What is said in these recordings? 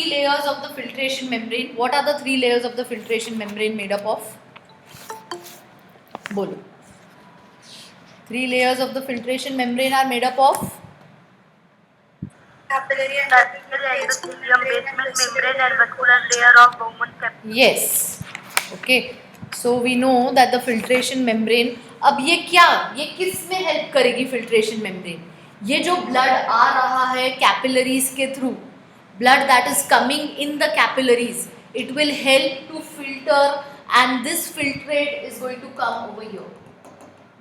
three layers of the filtration membrane. What are the three layers of the filtration membrane made up of? Bolo. Three layers of the filtration membrane are made up of? Capillary endothelium, basement membrane and vascular layer of Bowman's capsule. Yes. Okay. So we know that the filtration membrane. अब ये क्या, ये किस में help करेगी filtration membrane? ये जो blood आ रहा है capillaries के through, blood that is coming in the capillaries, it will help to filter and this filtrate is going to come over here.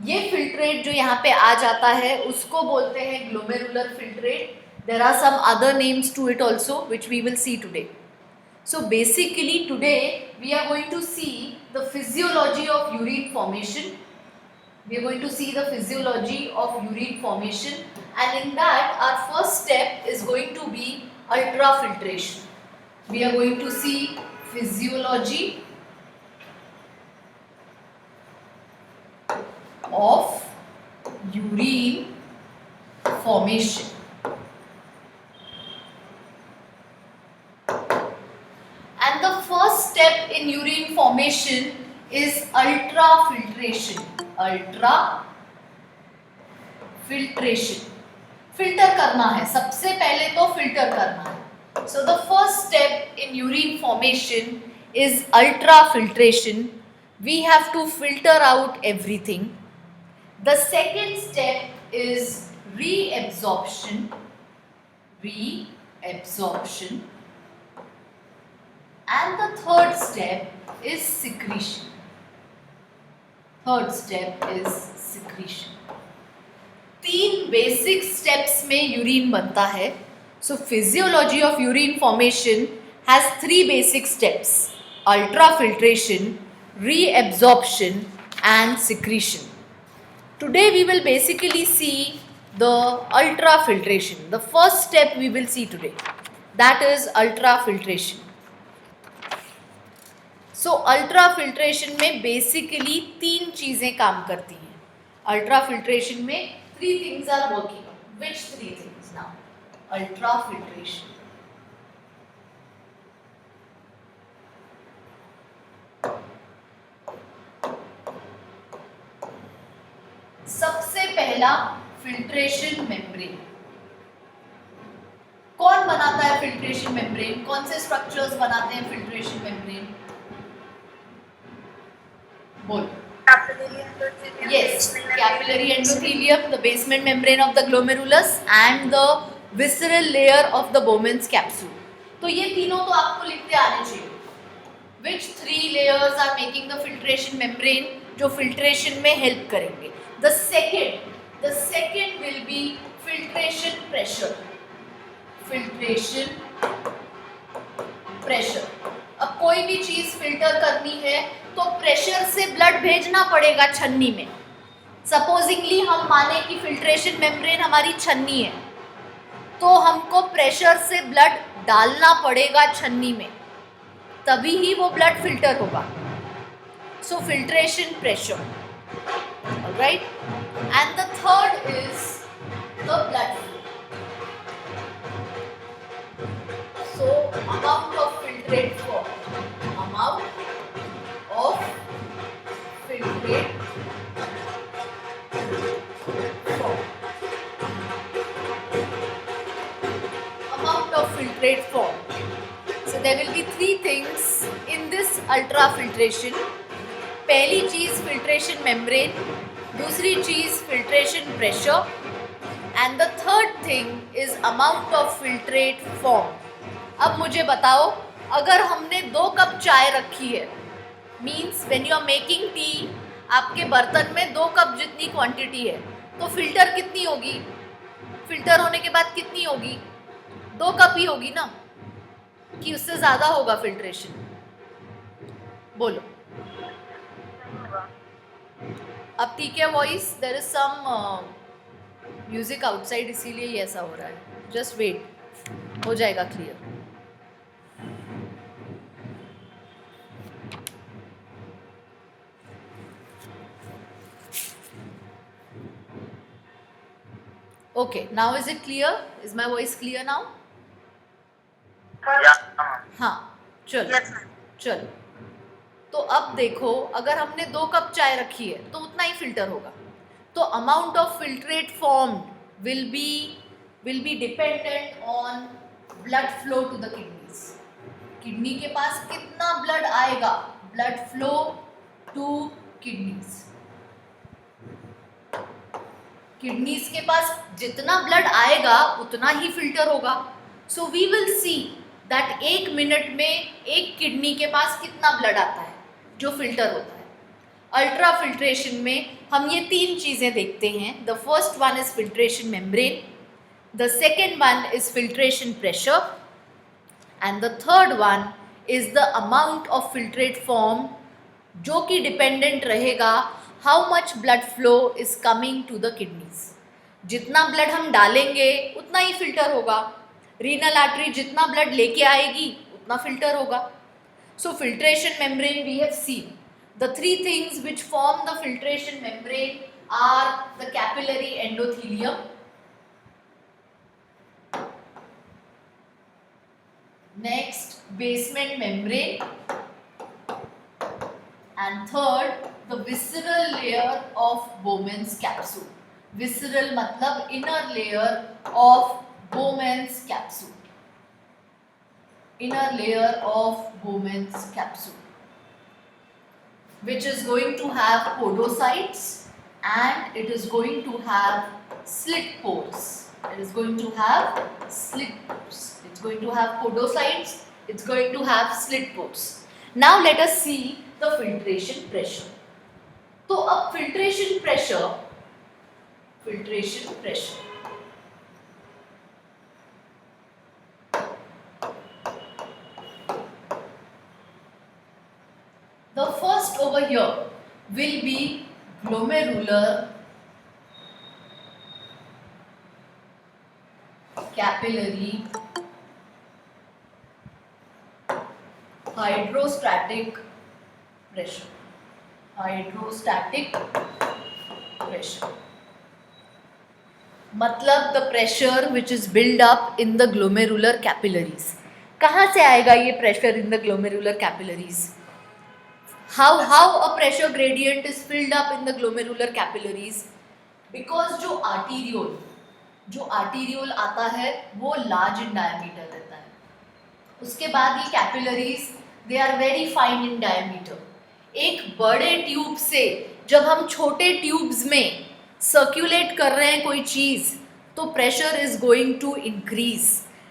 ये filtrate जो यहाँ पे आ जाता है उसको बोलते हैं glomerular filtrate. There are some other names to it also which we will see today. So basically today we are going to see the physiology of urine formation. We are going to see the physiology of urine formation, and in that our first step is going to be ultrafiltration. We are going to see physiology of urine formation. And the first step in urine formation is ultrafiltration. Ultrafiltration. Filter करना है, सबसे पहले तो filter करना है. So the first step in urine formation is ultrafiltration. We have to filter out everything. The second step is reabsorption. Reabsorption. And the third step is secretion. Third step is secretion. तीन basic steps में urine बनता है. So physiology of urine formation has three basic steps: ultrafiltration, reabsorption and secretion. Today we will basically see the ultrafiltration. The first step we will see today, that is ultrafiltration. So ultrafiltration में basically तीन चीज़ें काम करती हैं. Ultrafiltration में three things are working. Which three things now? Ultrafiltration. सबसे पहला filtration membrane. कौन बनाता है फिल्ट्रेशन मेम्ब्रेन? कौन से स्ट्रक्चर्स बनाते हैं फिल्ट्रेशन मेम्ब्रेन? बोल. Yes, capillary endothelium, the basement membrane of the glomerulus and the visceral layer of the Bowman's capsule. तो ये तीनों तो आपको लिखते आने चाहिए. Which three layers are making the filtration membrane जो filtration में help करेंगे? The second will be filtration pressure. Filtration pressure. अब कोई भी चीज फिल्टर करनी है तो प्रेशर से ब्लड भेजना पड़ेगा छन्नी में. सपोजिंगली हम माने कि फिल्ट्रेशन मेम्ब्रेन हमारी छन्नी है, तो हमको प्रेशर से ब्लड डालना पड़ेगा छन्नी में, तभी ही वो ब्लड फिल्टर होगा. So filtration pressure. Alright. And the third is the blood flow. So amount of filtrate form. Amount of filtrate form. Amount of filtrate form. So there will be three things in this ultrafiltration. पहली चीज filtration membrane, दूसरी चीज filtration pressure, and the third thing is amount of filtrate form. अब मुझे बताओ, अगर हमने 2 cup चाय रखी है, means when you are making tea, आपके बर्तन में 2 कप जितनी क्वांटिटी है, तो फिल्टर कितनी होगी? फिल्टर होने के बाद कितनी होगी? 2 कप ही होगी ना, कि उससे ज़्यादा होगा फिल्ट्रेशन? बोलो. अब ठीक है voice? There is some music outside, इसीलिए ये ऐसा हो रहा है. जस्ट वेट, हो जाएगा clear. Okay, now is it clear? Is my voice clear now? Yeah, हाँ चलो Yes, ma'am. चलो, तो अब देखो अगर हमने 2 कप चाय रखी है तो उतना ही फिल्टर होगा, तो amount of filtrate formed will be dependent on blood flow to the kidneys. Kidney के पास कितना ब्लड आएगा, blood flow to kidneys, kidneys के पास जितना ब्लड आएगा उतना ही फिल्टर होगा। So we will see that 1 minute में एक किडनी के पास कितना ब्लड आता है जो फिल्टर होता है। अल्ट्रा फिल्ट्रेशन में हम ये 3 चीज़ें देखते हैं। The first one is filtration membrane, the second one is filtration pressure, and the third one is the amount of filtrate form, जो कि डिपेंडेंट रहेगा how much blood flow is coming to the kidneys. जितना blood हम डालेंगे उतना ही filter होगा, renal artery जितना ब्लड लेके आएगी उतना फिल्टर होगा। So filtration membrane we have seen the 3 things which form the filtration membrane are the capillary endothelium, next basement membrane, and third the visceral layer of Bowman's capsule. Visceral मतलब inner layer of Bowman's capsule, inner layer of Bowman's capsule, which is going to have podocytes and it is going to have slit pores. It is going to have slit pores. It's going to have podocytes. It's going to have slit pores. Now let us see the filtration pressure. तो अब filtration pressure, the first over here will be glomerular capillary hydrostatic pressure. Hydrostatic pressure मतलब the pressure which is built up in the glomerular capillaries. कहाँ से आएगा ये pressure in the glomerular capillaries? How a pressure gradient is filled up in the glomerular capillaries? Because जो arteriole आता है वो large in diameter रहता है, उसके बाद ये capillaries they are very fine in diameter. एक बड़े ट्यूब से जब हम छोटे ट्यूब्स में सर्कुलेट कर रहे हैं कोई चीज़ तो pressure is going to increase.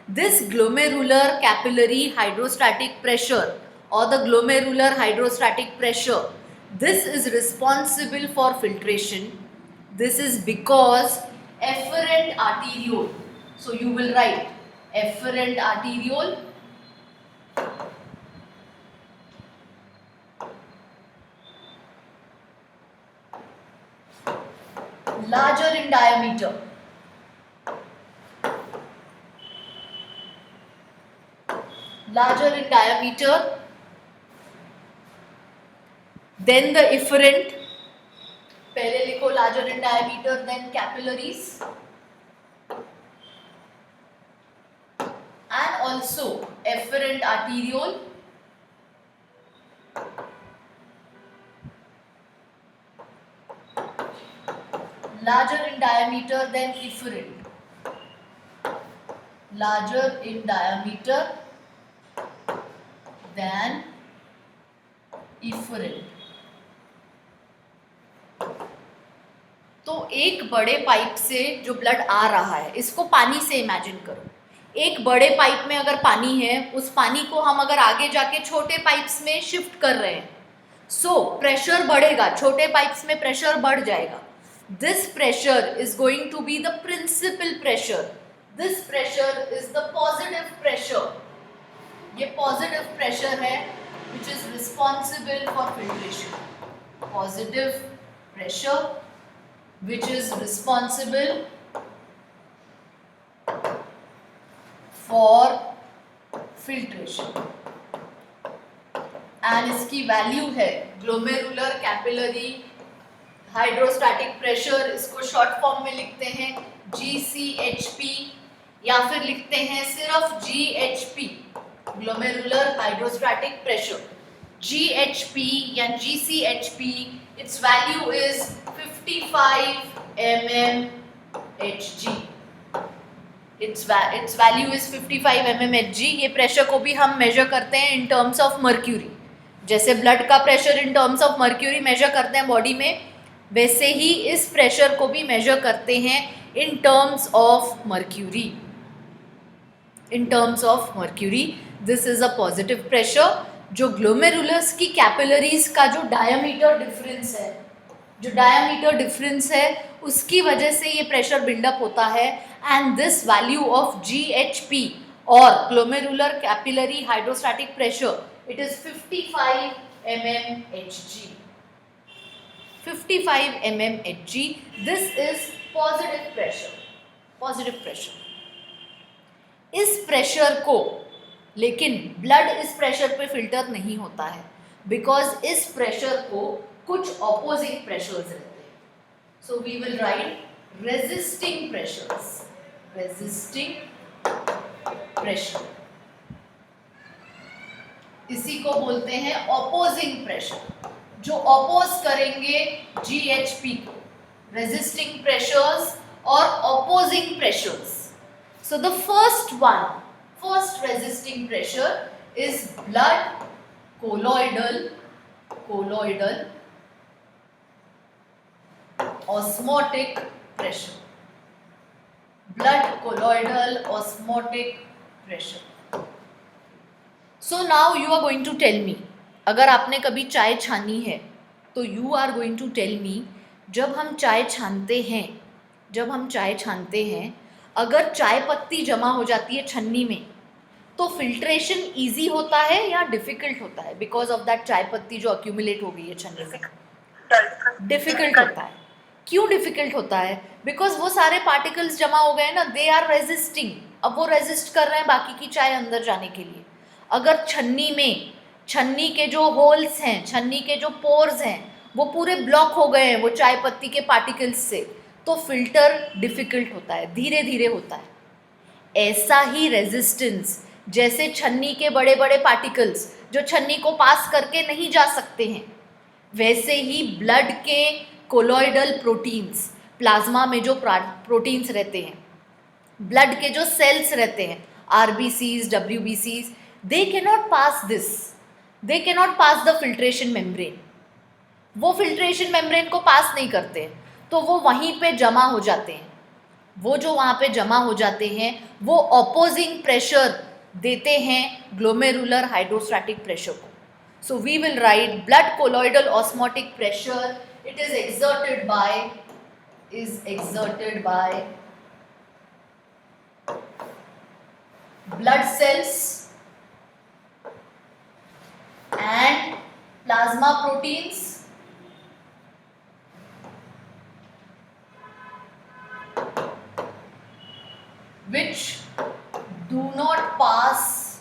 This glomerular capillary hydrostatic pressure or the glomerular hydrostatic pressure, this is responsible for filtration. This is because efferent arteriole, so you will write efferent arteriole, larger in diameter, then the efferent, पहले लिखो larger in diameter, then capillaries, and also efferent arteriole, larger in diameter than efferent, larger in diameter than efferent. तो एक बड़े pipe से जो blood आ रहा है, इसको पानी से इमेजिन करो. एक बड़े पाइप में अगर पानी है, उस पानी को हम अगर आगे जाके छोटे पाइप्स में शिफ्ट कर रहे हैं, सो प्रेशर बढ़ेगा, छोटे पाइप्स में प्रेशर बढ़ जाएगा. This pressure is going to be the principal pressure. This pressure is the positive pressure. ये पॉजिटिव प्रेशर है which is responsible for filtration. Positive pressure which is responsible for filtration. And इसकी value है glomerular capillary hydrostatic pressure. इसको short form में लिखते हैं GCHP या फिर लिखते हैं सिर्फ GHP, glomerular hydrostatic pressure GHP या GCHP, its value is 55 mmHg. Its value is 55 mmHg. ये प्रेशर को भी हम मेजर करते हैं इन टर्म्स ऑफ मर्क्यूरी. जैसे ब्लड का pressure in terms of mercury measure करते हैं बॉडी में, वैसे ही इस प्रेशर को भी मेजर करते हैं in terms of mercury. In terms of mercury this is a positive pressure. जो ग्लोमेरुलस की कैपिलरीज का जो डायमीटर डिफरेंस है उसकी वजह से ये प्रेशर बिल्डअप होता है. And this value of GHP और glomerular capillary hydrostatic pressure, it is 55 mmHg. 55 mmHg. This is positive pressure. इस प्रेशर को लेकिन ब्लड इस प्रेशर पे फिल्टर नहीं होता है, बिकॉज इस प्रेशर को कुछ ऑपोजिंग प्रेशर्स रहते हैं. So we will write resisting pressure. इसी को बोलते हैं ऑपोजिंग प्रेशर, जो ऑपोज करेंगे GHP को. रेजिस्टिंग प्रेशर्स और opposing pressures. So the first resisting pressure is blood colloidal osmotic pressure. Blood colloidal osmotic pressure. So now you are going to tell me, अगर आपने कभी चाय छानी है तो you are going to tell me, जब हम चाय छानते हैं अगर चाय पत्ती जमा हो जाती है छन्नी में तो फिल्ट्रेशन इजी होता है या डिफिकल्ट होता है? बिकॉज ऑफ दैट चाय पत्ती जो अक्यूमुलेट हो गई है छन्नी में, डिफिकल्ट होता है. क्यों डिफिकल्ट होता है? बिकॉज वो सारे पार्टिकल्स जमा हो गए ना, दे आर रेजिस्टिंग. अब वो रेजिस्ट कर रहे हैं बाकी की चाय अंदर जाने के लिए. अगर छन्नी के जो होल्स हैं, छन्नी के जो पोर्स हैं, वो पूरे ब्लॉक हो गए हैं वो चाय पत्ती के पार्टिकल्स से, तो फिल्टर डिफिकल्ट होता है, धीरे धीरे होता है. ऐसा ही रेजिस्टेंस, जैसे छन्नी के बड़े बड़े पार्टिकल्स जो छन्नी को पास करके नहीं जा सकते हैं, वैसे ही ब्लड के कोलॉइडल प्रोटीन्स, प्लाज्मा में जो प्रोटीन्स रहते हैं, ब्लड के जो सेल्स रहते हैं, RBCs, WBCs, they cannot pass the filtration membrane. वो फिल्ट्रेशन मेम्ब्रेन को पास नहीं करते हैं, तो वो वहीं पे जमा हो जाते हैं. वो जो वहाँ पे जमा हो जाते हैं वो ऑपोजिंग प्रेशर देते हैं ग्लोमेरुलर हाइड्रोस्टैटिक प्रेशर को. So we will write blood colloidal osmotic pressure. It is exerted by blood cells and plasma proteins which do not pass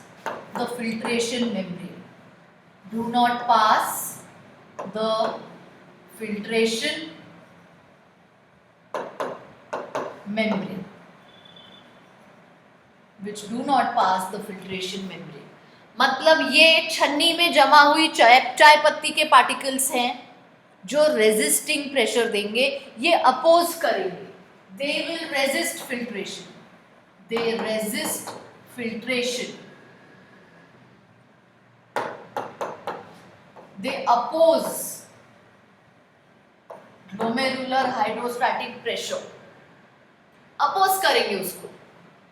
the filtration membrane. Do not pass the filtration membrane. Which do not pass the filtration membrane. मतलब ये छन्नी में जमा हुई चाय पत्ती के particles हैं जो रेजिस्टिंग प्रेशर देंगे, ये अपोज करेंगे. They will resist filtration. They resist filtration. They oppose glomerular hydrostatic pressure. Oppose करेंगे उसको.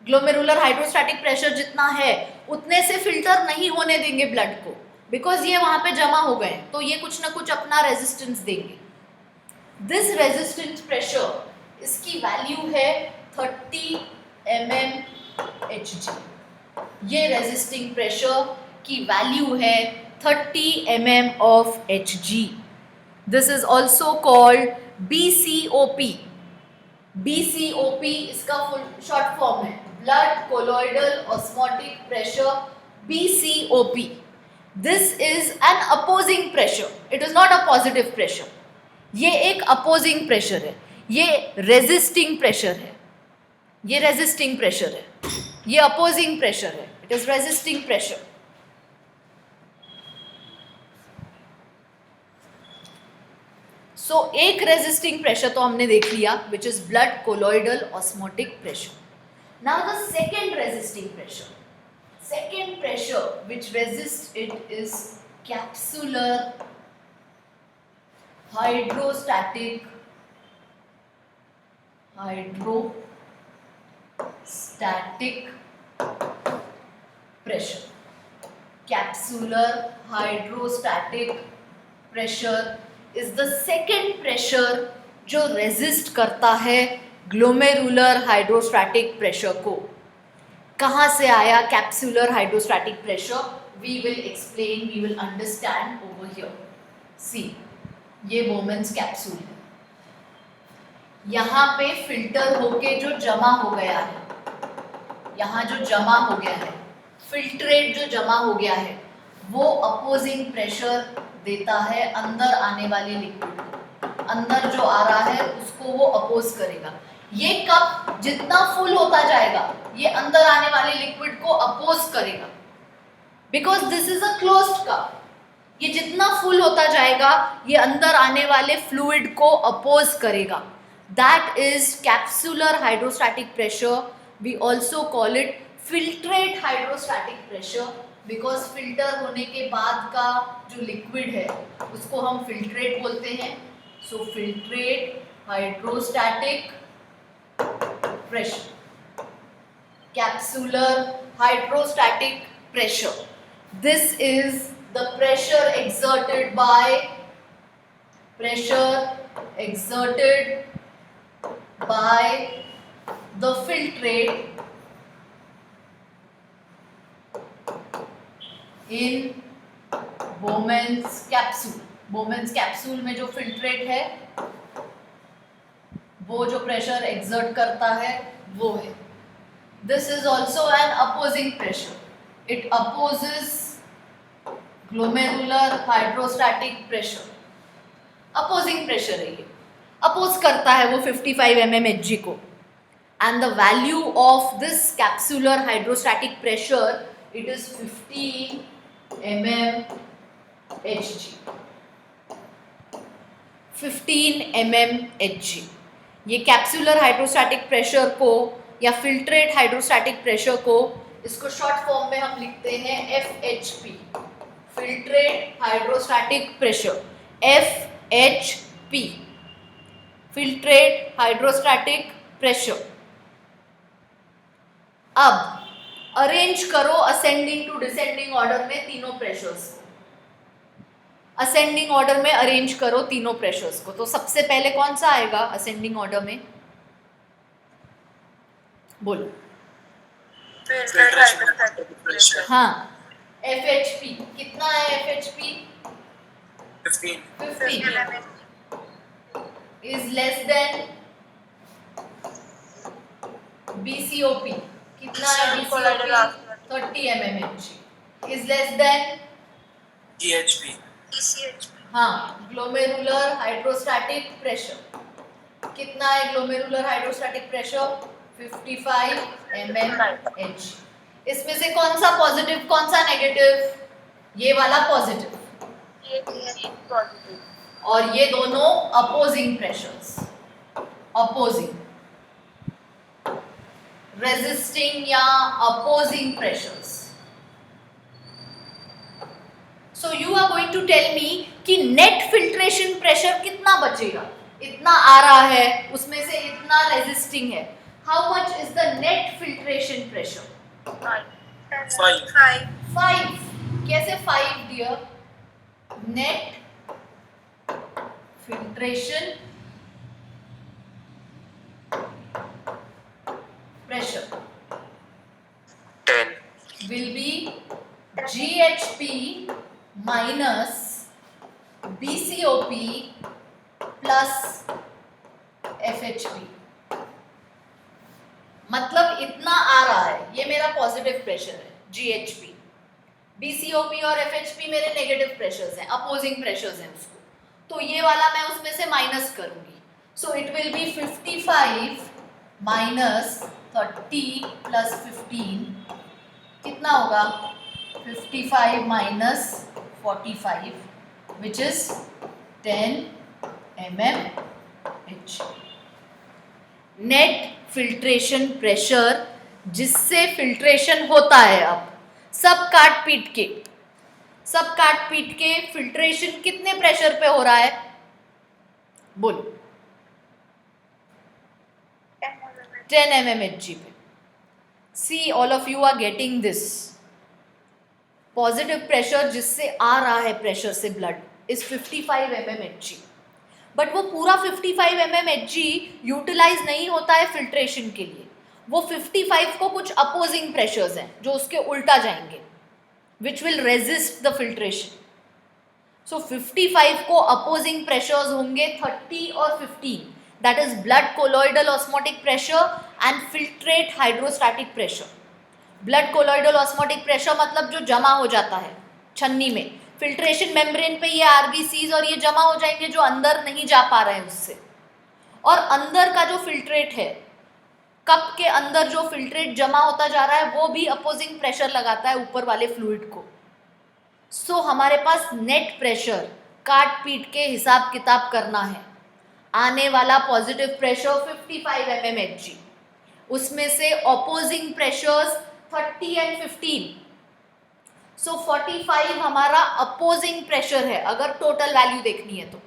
ग्लोमेरुलर हाइड्रोस्टैटिक प्रेशर जितना है उतने से फिल्टर नहीं होने देंगे ब्लड को, बिकॉज ये वहाँ पे जमा हो गए, तो ये कुछ ना कुछ अपना रेजिस्टेंस देंगे. दिस रेजिस्टेंस प्रेशर, इसकी वैल्यू है 30 mmHg. ये रेजिस्टिंग प्रेशर की वैल्यू है 30 mm of Hg. This is also called BCOP. BCOP इसका फुल शॉर्ट फॉर्म है blood colloidal osmotic pressure, BCOP. This is an opposing pressure. It is not a positive pressure. ये एक opposing pressure है, ये resisting pressure है, ये resisting pressure है, ये opposing pressure है. It is resisting pressure. सो एक रेजिस्टिंग प्रेशर तो हमने देख लिया, which is blood colloidal osmotic pressure. Now the second resisting pressure, second pressure which resists it is capsular hydrostatic pressure. Capsular hydrostatic pressure is the second pressure जो resist करता है glomerular hydrostatic pressure को. कहाँ से आया capsular hydrostatic pressure? We will explain, we will understand over here. See, ये Bowman's capsule है. यहाँ पे फिल्टर होके जो जमा हो गया है, यहाँ जो जमा हो गया है, फिल्ट्रेट जो जमा हो गया है, वो अपोजिंग प्रेशर देता है अंदर आने वाले लिक्विड को. अंदर जो आ रहा है उसको वो अपोज करेगा. ये कप जितना फुल होता जाएगा ये अंदर आने वाले लिक्विड को अपोज करेगा, because this is a closed cup. ये जितना फुल होता जाएगा ये अंदर आने वाले फ्लूइड को अपोज करेगा. That is capsular hydrostatic pressure. We also call it filtrate hydrostatic pressure, because filter होने के बाद का जो लिक्विड है उसको हम फिल्ट्रेट बोलते हैं. So filtrate hydrostatic pressure, capsular hydrostatic pressure. This is the pressure exerted by the filtrate in Bowman's capsule. Bowman's capsule में जो filtrate है वो जो प्रेशर एक्सर्ट करता है वो है. This is also an opposing pressure. It opposes glomerular hydrostatic pressure. Opposing pressure है ये, अपोज करता है वो 55 mmHg को. And the value of this capsular hydrostatic pressure it is 15 mmHg. 15 mmHg. ये कैप्सुलर हाइड्रोस्टैटिक प्रेशर को या फिल्ट्रेट हाइड्रोस्टैटिक प्रेशर को, इसको शॉर्ट फॉर्म में हम लिखते हैं FHP, filtrate hydrostatic pressure. FHP, filtrate hydrostatic pressure. अब अरेंज करो असेंडिंग टू डिसेंडिंग ऑर्डर में तीनों प्रेशर्स. असेंडिंग ऑर्डर में अरेंज करो तीनों प्रेशर्स को. तो सबसे पहले कौन सा आएगा असेंडिंग ऑर्डर में? बोलो. हाँ, FHP कितना है? FHP 15 is less than BCOP. कितना है BCOP? 30 mmHg is less than EHP. हाँ, ग्लोमेरुलर हाइड्रोस्टैटिक प्रेशर. कितना है ग्लोमेरुलर हाइड्रोस्टैटिक प्रेशर? 55 mmHg. इसमें से कौन सा पॉजिटिव कौन सा नेगेटिव? ये वाला पॉजिटिव और ये दोनों अपोजिंग प्रेशर्स. अपोजिंग, रेजिस्टिंग या opposing pressures. So you are going to tell me कि नेट फिल्ट्रेशन प्रेशर कितना बचेगा? इतना आ रहा है, उसमें से इतना रेजिस्टिंग है. How much is the net filtration pressure? 5. कैसे 5 dear? Net filtration pressure 10 will be GHP minus BCOP plus FHP. मतलब इतना आ रहा है, ये मेरा पॉजिटिव प्रेशर है GHP. BCOP और FHP मेरे नेगेटिव प्रेशर्स हैं, अपोजिंग प्रेशर्स हैं उसको. तो ये वाला मैं उसमें से माइनस करूंगी. So it will be 55 minus 30 plus 15. कितना होगा? 55 minus 45 which is 10 mmHg। Net filtration pressure जिससे फिल्ट्रेशन होता है, अब सब काट पीट के फिल्ट्रेशन कितने प्रेशर पे हो रहा है, बोलो? 10 mmHg पे। See all of you are getting this. Positive pressure जिससे आ रहा है प्रेशर से ब्लड इज 55 mmHg, बट वो पूरा 55 mmHg यूटिलाइज नहीं होता है फिल्ट्रेशन के लिए। वो 55 को कुछ अपोजिंग प्रेशर्स हैं जो उसके उल्टा जाएंगे, which will resist the filtration. So 55 को अपोजिंग प्रेशर्स होंगे 30 और 15, that is blood colloidal osmotic pressure and filtrate hydrostatic pressure. Blood colloidal osmotic pressure मतलब जो जमा हो जाता है छन्नी में, फिल्ट्रेशन मेम्ब्रेन पे ये आरबीसीज और ये जमा हो जाएंगे जो अंदर नहीं जा पा रहे हैं उससे। और अंदर का जो फिल्ट्रेट है, कप के अंदर जो फिल्ट्रेट जमा होता जा रहा है, वो भी अपोजिंग प्रेशर लगाता है ऊपर वाले फ्लूइड को। सो हमारे पास नेट प्रेशर काट पीट के हिसाब किताब करना है। आने वाला पॉजिटिव प्रेशर 55 mmHg, उसमें से अपोजिंग प्रेशर्स 30 एंड 15। सो 45 हमारा अपोजिंग प्रेशर है अगर टोटल वैल्यू देखनी है तो।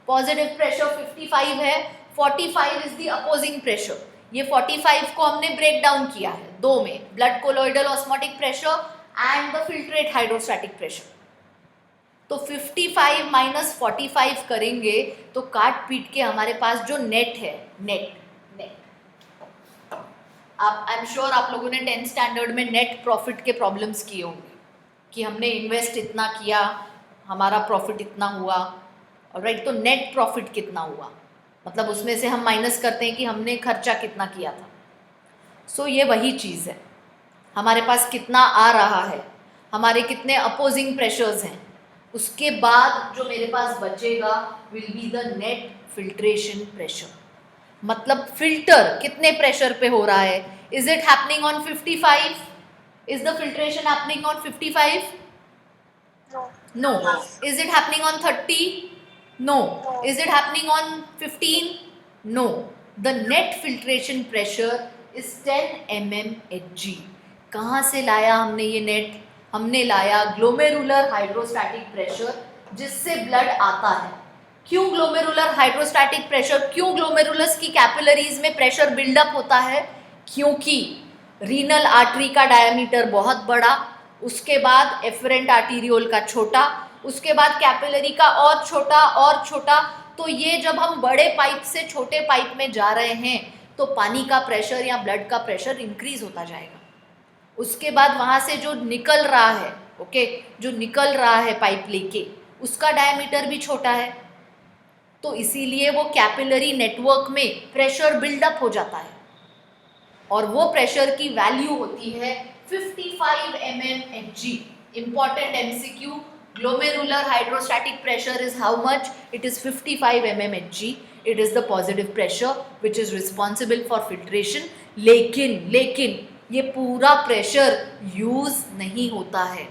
पॉजिटिव प्रेशर 55 है, 45 इज द अपोजिंग प्रेशर। ये 45 को हमने ब्रेक डाउन किया है दो में, blood colloidal osmotic pressure and the filtrate hydrostatic pressure. तो 55 माइनस 45 करेंगे तो काट पीट के हमारे पास जो नेट है, नेट आप, आई एम श्योर आप लोगों ने 10th स्टैंडर्ड में नेट प्रॉफिट के प्रॉब्लम्स किए होंगे कि हमने इन्वेस्ट इतना किया, हमारा प्रॉफिट इतना हुआ, ऑलराइट। तो नेट प्रॉफिट कितना हुआ, मतलब उसमें से हम माइनस करते हैं कि हमने खर्चा कितना किया था। सो ये वही चीज़ है, हमारे पास कितना आ रहा है, हमारे कितने अपोजिंग प्रेशर्स हैं, उसके बाद जो मेरे पास बचेगा will be the net filtration pressure. मतलब फिल्टर कितने प्रेशर पे हो रहा है। Is it happening on 55? Is the filtration happening on 55? No. Is it happening on 30? No. Is it happening on 15? No. The net filtration pressure is 10 mmHg। कहाँ से लाया हमने ये नेट? हमने लाया ग्लोमेरुलर हाइड्रोस्टैटिक प्रेशर जिससे ब्लड आता है। क्यों ग्लोमेरुलर हाइड्रोस्टैटिक प्रेशर, क्यों ग्लोमेरुलस की कैपिलरीज में प्रेशर बिल्डअप होता है? क्योंकि रीनल आर्टरी का डायमीटर बहुत बड़ा, उसके बाद एफरेंट आर्टीरियोल का छोटा, उसके बाद कैपिलरी का और छोटा। तो ये जब हम बड़े पाइप से छोटे पाइप में जा रहे हैं तो पानी का प्रेशर या ब्लड का प्रेशर इंक्रीज होता जाएगा। उसके बाद वहाँ से जो निकल रहा है, ओके, जो निकल रहा है पाइप लेके, उसका डायमीटर भी छोटा है, तो इसीलिए वो कैपिलरी नेटवर्क में प्रेशर बिल्डअप हो जाता है और वो प्रेशर की वैल्यू होती है 55 mmHg। Important MCQ, glomerular hydrostatic pressure is how much? It is 55 mmHg. It is the positive pressure which is responsible for filtration. लेकिन ये पूरा प्रेशर यूज नहीं होता है,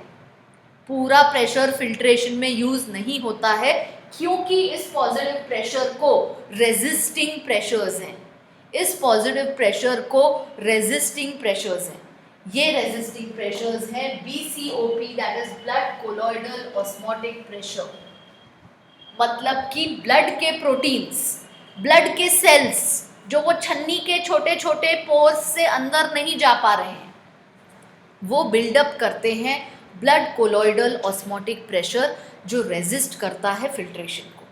पूरा प्रेशर फिल्ट्रेशन में यूज नहीं होता है, क्योंकि इस पॉजिटिव प्रेशर को रेजिस्टिंग प्रेशर्स हैं। इस पॉजिटिव प्रेशर को रेजिस्टिंग प्रेशर्स हैं। ये रेजिस्टिंग प्रेशर्स हैं BCOP, that is blood colloidal osmotic pressure. मतलब कि ब्लड के प्रोटीन्स, ब्लड के सेल्स जो वो छन्नी के छोटे छोटे पोर्स से अंदर नहीं जा पा रहे हैं, वो बिल्डअप करते हैं ब्लड कोलॉइडल ऑस्मोटिक प्रेशर जो रेजिस्ट करता है फिल्ट्रेशन को।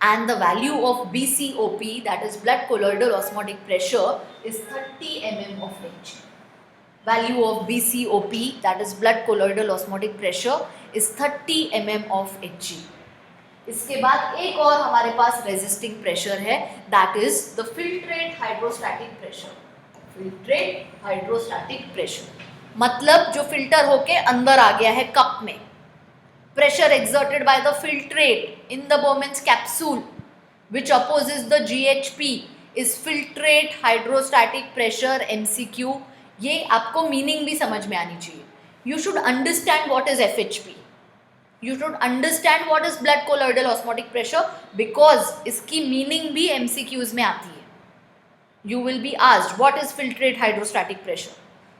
And the value of BCOP, that is blood colloidal osmotic pressure, is 30 mm of Hg। Value of BCOP, that is blood colloidal osmotic pressure, is 30 mm of Hg। इसके बाद एक और हमारे पास resisting pressure है, that is the filtrate hydrostatic pressure. Filtrate hydrostatic pressure मतलब जो filter होके अंदर आ गया है कप में, pressure exerted by the filtrate in the Bowman's capsule which opposes the GHP is filtrate hydrostatic pressure। MCQ, ये आपको मीनिंग भी समझ में आनी चाहिए। You should understand what is FHP। You should understand what is blood colloidal osmotic pressure, because इसकी meaning भी MCQs में आती है. You will be asked what is filtrate hydrostatic pressure.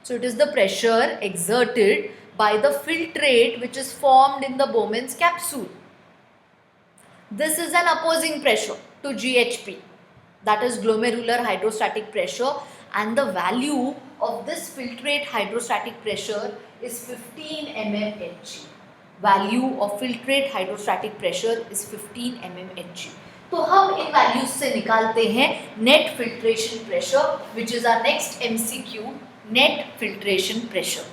So it is the pressure exerted by the filtrate which is formed in the Bowman's capsule. This is an opposing pressure to GHP, that is glomerular hydrostatic pressure, and the value of this filtrate hydrostatic pressure is 15 mmHg. Value of filtrate hydrostatic pressure is 15 mmHg. तो हम इन values से निकालते हैं net filtration pressure, which is our next MCQ, net filtration pressure.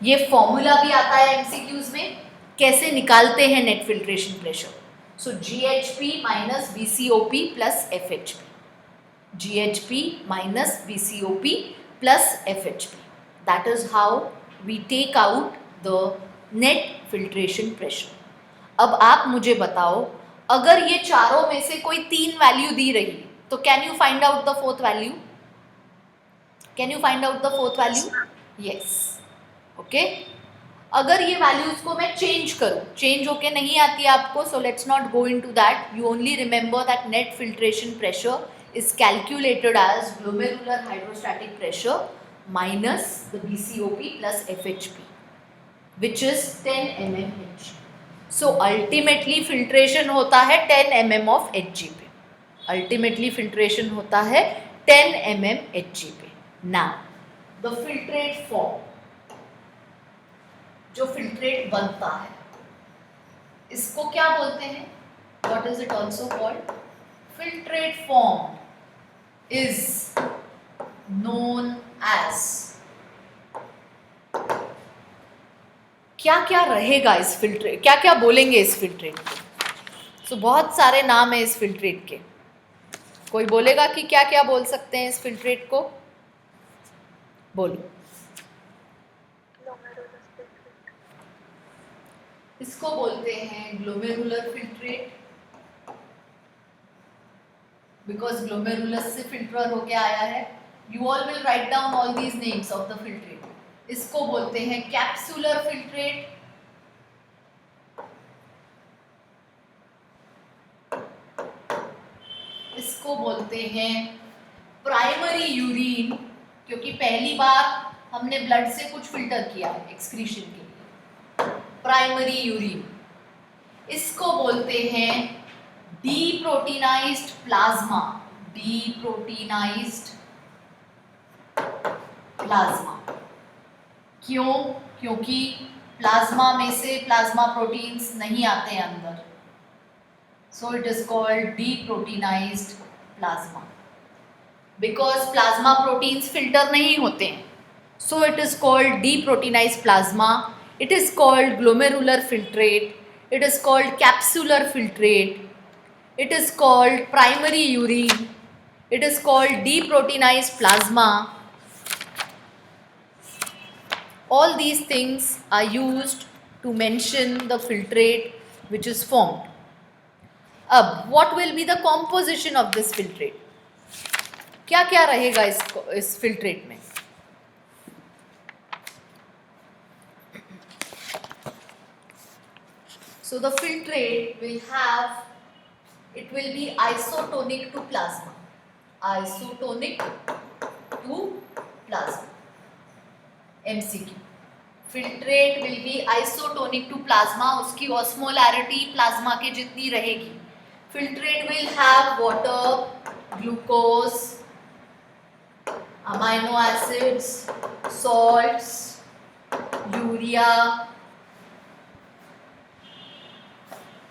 ये formula भी आता है MCQs में, कैसे निकालते हैं net filtration pressure. So GHP minus BCOP plus FHP, GHP minus BCOP plus FHP. That is how we take out the net filtration pressure. अब आप मुझे बताओ, अगर ये चारों में से कोई 3 वैल्यू दी रही तो can you find out the fourth value? Can you find out the fourth value? Yes. Okay. अगर ये वैल्यूज को मैं चेंज करूँ, चेंज होके नहीं आती है आपको, so let's not go into that. You only remember that net filtration pressure is calculated as glomerular hydrostatic pressure minus the BCOP plus FHP, which is 10 mmHg. So ultimately filtration होता है 10 mm of Hg पे. Ultimately filtration होता है 10 mm Hg पे. Now the filtrate form, जो filtrate बनता है, इसको क्या बोलते हैं? What is it also called? Filtrate form is known as. क्या क्या रहेगा इस फिल्ट्रेट, क्या क्या बोलेंगे इस फिल्ट्रेट को? सो बहुत सारे नाम है इस फिल्ट्रेट के. कोई बोलेगा कि क्या क्या बोल सकते हैं इस फिल्ट्रेट को? बोलो. इसको बोलते हैं ग्लोमेरुलर फिल्ट्रेट, बिकॉज ग्लोमेरुलस से फिल्टर होके आया है. You all will write down all these names of the filtrate. इसको बोलते हैं कैप्सुलर फिल्ट्रेट, इसको बोलते हैं प्राइमरी यूरिन, क्योंकि पहली बार हमने ब्लड से कुछ फिल्टर किया है एक्सक्रीशन के लिए, प्राइमरी यूरिन. इसको बोलते हैं डीप्रोटीनाइज्ड प्लाज्मा, डीप्रोटीनाइज्ड प्लाज्मा. क्यों? क्योंकि प्लाज्मा में से प्लाज्मा प्रोटीन्स नहीं आते हैं अंदर, so it is called deproteinized plasma. Because plasma proteins filter नहीं होते हैं, so it is called deproteinized plasma. It is called glomerular filtrate, it is called capsular filtrate, it is called primary urine, it is called deproteinized plasma. All these things are used to mention the filtrate which is formed. अब what will be the composition of this filtrate? क्या क्या रहेगा इस filtrate में? So the filtrate will have, it will be isotonic to plasma, isotonic to plasma. MCQ. Filtrate will be isotonic to plasma, उसकी osmolarity plasma के जितनी रहेगी. Filtrate will have water, glucose, amino acids, salts, urea,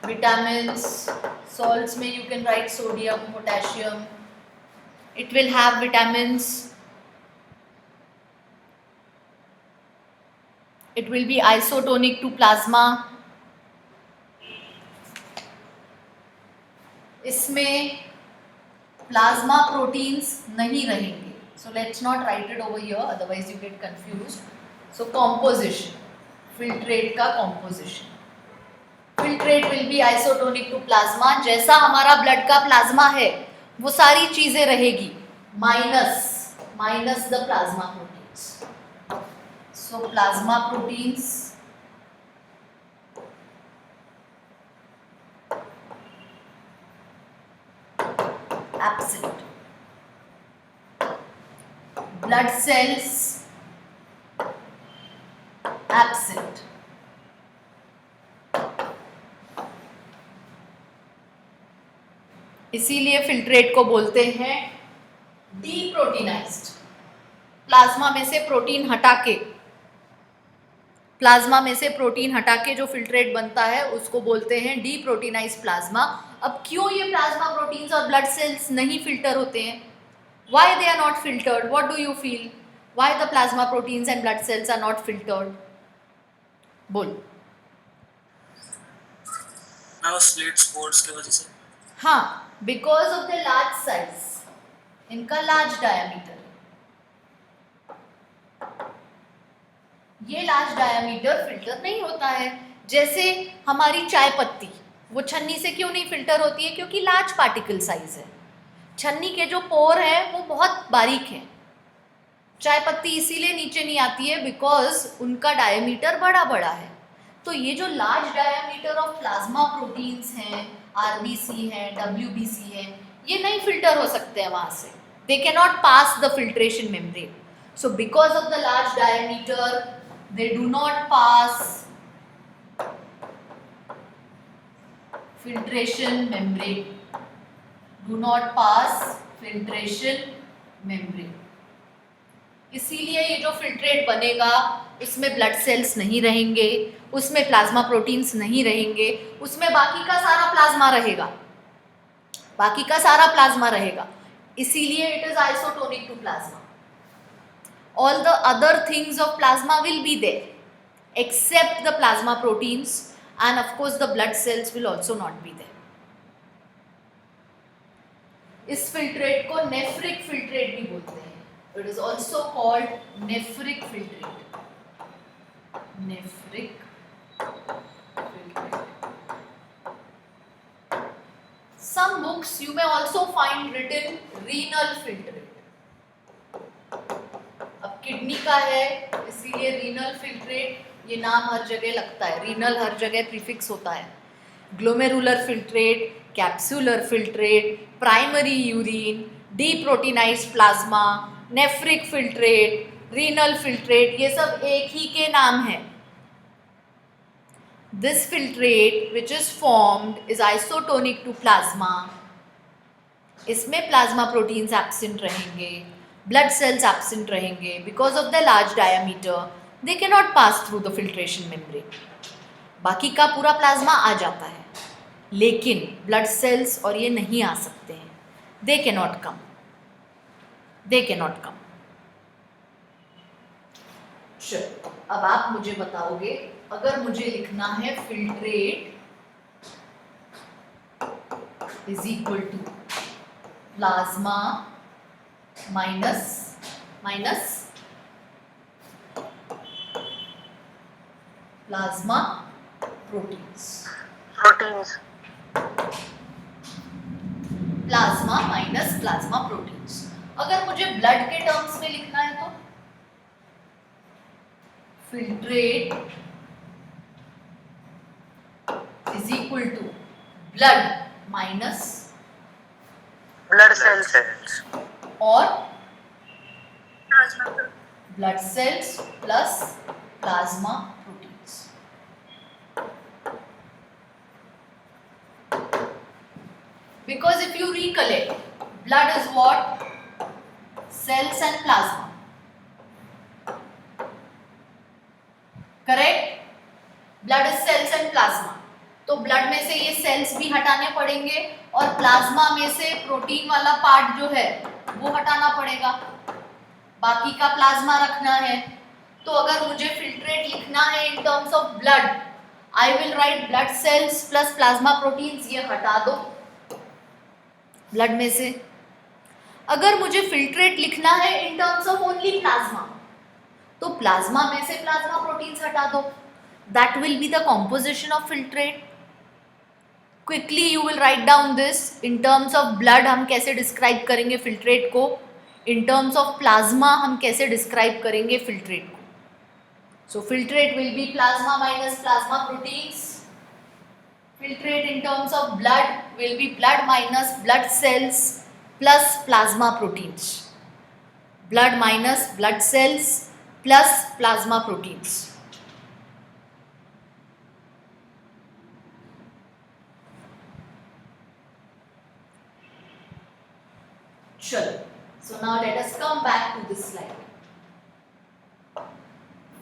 vitamins. Salts में you can write sodium, potassium. It will have vitamins. It will be isotonic to plasma. इसमें plasma proteins नहीं रहेंगे. So let's not write it over here, otherwise you get confused. So composition, filtrate का composition. Filtrate will be isotonic to plasma. जैसा हमारा blood का plasma है वो सारी चीजें रहेगी, minus the plasma proteins. So plasma proteins absent. Blood cells absent. इसीलिए फिल्ट्रेट को बोलते हैं डीप्रोटीनाइज्ड। प्लाज्मा में से प्रोटीन हटा के जो फिल्ट्रेट बनता है उसको बोलते हैं डीप्रोटीनाइज्ड प्लाज्मा। अब क्यों ये प्लाज्मा प्रोटीन्स और ब्लड सेल्स नहीं फिल्टर होते हैं? Why they are not filtered? What do you feel? Why the plasma proteins and blood cells are not filtered? बोल। now slate spores की वजह से। हाँ, because of the large size, इनका large diameter, ये large diameter filter नहीं होता है। जैसे हमारी चाय पत्ती, वो छन्नी से क्यों नहीं फिल्टर होती है? क्योंकि large particle size है। छन्नी के जो पोर है वो बहुत बारीक है। चाय पत्ती इसीलिए नीचे नहीं आती है बिकॉज उनका डायमीटर बड़ा बड़ा है। तो ये जो large diameter of plasma proteins हैं, आरबीसी हैं, डब्ल्यूबीसी हैं, ये नहीं फिल्टर हो सकते हैं वहाँ से। They can not pass the filtration membrane. So because of the large diameter they do not pass filtration membrane, do not pass filtration membrane। इसीलिए ये जो फिल्ट्रेट बनेगा उसमें ब्लड सेल्स नहीं रहेंगे, उसमें प्लाज्मा प्रोटीन्स नहीं रहेंगे, उसमें बाकी का सारा प्लाज्मा रहेगा। इसीलिए it is isotonic to plasma. All the other things of plasma will be there except the plasma proteins and of course the blood cells will also not be there। इस filtrate को nephric filtrate भी बोलते हैं। It is also called nephric filtrate। Nephric filtrate। Some books you may also find written renal filtrate। अब kidney का है इसीलिए renal filtrate, ये नाम हर जगह लगता है। रीनल हर जगह प्रीफिक्स होता है। Glomerular filtrate, capsular filtrate, primary urine, deproteinized plasma, nephric filtrate, renal filtrate, ये सब एक ही के नाम हैं। This filtrate which is formed is isotonic to plasma. इसमें प्लाज्मा प्रोटीन्स एब्सेंट रहेंगे, ब्लड सेल्स एब्सेंट रहेंगे। Because of the large diameter they cannot pass through the filtration membrane। बाकी का पूरा प्लाज्मा आ जाता है लेकिन ब्लड सेल्स और ये नहीं आ सकते हैं। they cannot come। चलो अब आप मुझे बताओगे, अगर मुझे लिखना है filtrate is equal to plasma minus plasma proteins, plasma minus plasma proteins. अगर मुझे ब्लड के टर्म्स में लिखना है तो filtrate is equal to blood minus blood cells और blood cells plus plasma proteins. Because if you recollect, blood is what? Cells and plasma। Correct? Blood is cells and plasma। तो blood में से ये sales भी हटाने पड़ेंगे और plasma में से प्रोटीन वाला पार्ट जो है वो हटाना पड़ेगा, बाकी का प्लाज्मा रखना है। तो अगर मुझे फिल्ट्रेट लिखना है इन terms of blood, I will write blood cells plus plasma proteins, ये हटा दो ब्लड में से। अगर मुझे फिल्ट्रेट लिखना है इन टर्म्स ऑफ ओनली प्लाज्मा, तो प्लाज्मा में से प्लाज्मा प्रोटीन्स हटा दो। That will be the composition of filtrate. Quickly you will write down this. In terms of blood हम कैसे डिस्क्राइब करेंगे फिल्ट्रेट को, इन टर्म्स ऑफ प्लाज्मा हम कैसे डिस्क्राइब करेंगे फिल्ट्रेट को। So filtrate will be plasma minus plasma proteins. Filtrate in terms of blood will be blood minus blood cells plus plasma proteins. Blood minus blood cells plus plasma proteins. Chalo. So now let us come back to this slide.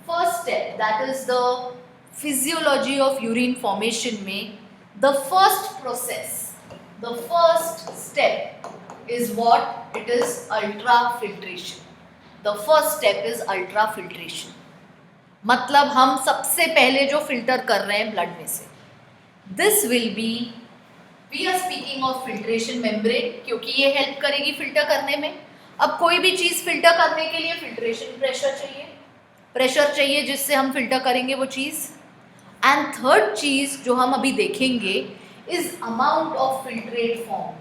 First step, that is the physiology of urine formation में the first process, the first step is what? It is ultrafiltration. The first step is ultrafiltration. मतलब हम सबसे पहले जो filter कर रहे हैं blood में से, this will be, we are speaking of filtration membrane, क्योंकि ये हेल्प करेगी फिल्टर करने में. अब कोई भी चीज़ फिल्टर करने के लिए फिल्ट्रेशन प्रेशर चाहिए जिससे हम फिल्टर करेंगे वो चीज़. एंड थर्ड चीज़ जो हम अभी देखेंगे is amount of filtrate form.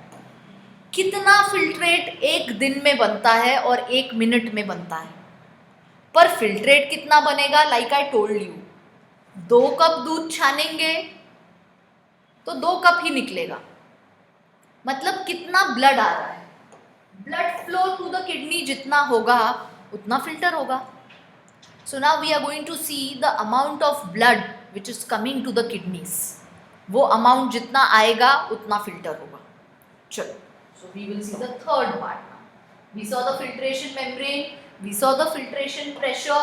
कितना फिल्ट्रेट एक दिन में बनता है और एक मिनट में बनता है. पर फिल्ट्रेट कितना बनेगा? Like I told you, 2 cup दूध छानेंगे तो 2 कप ही निकलेगा. मतलब कितना ब्लड आ रहा है, blood flow to the kidney जितना होगा उतना फिल्टर होगा. So now we are going to see the amount of blood which is coming to the kidneys. वो अमाउंट जितना आएगा उतना फिल्टर होगा. चलो, so we will see the third part now. We saw the filtration membrane, we saw the filtration pressure,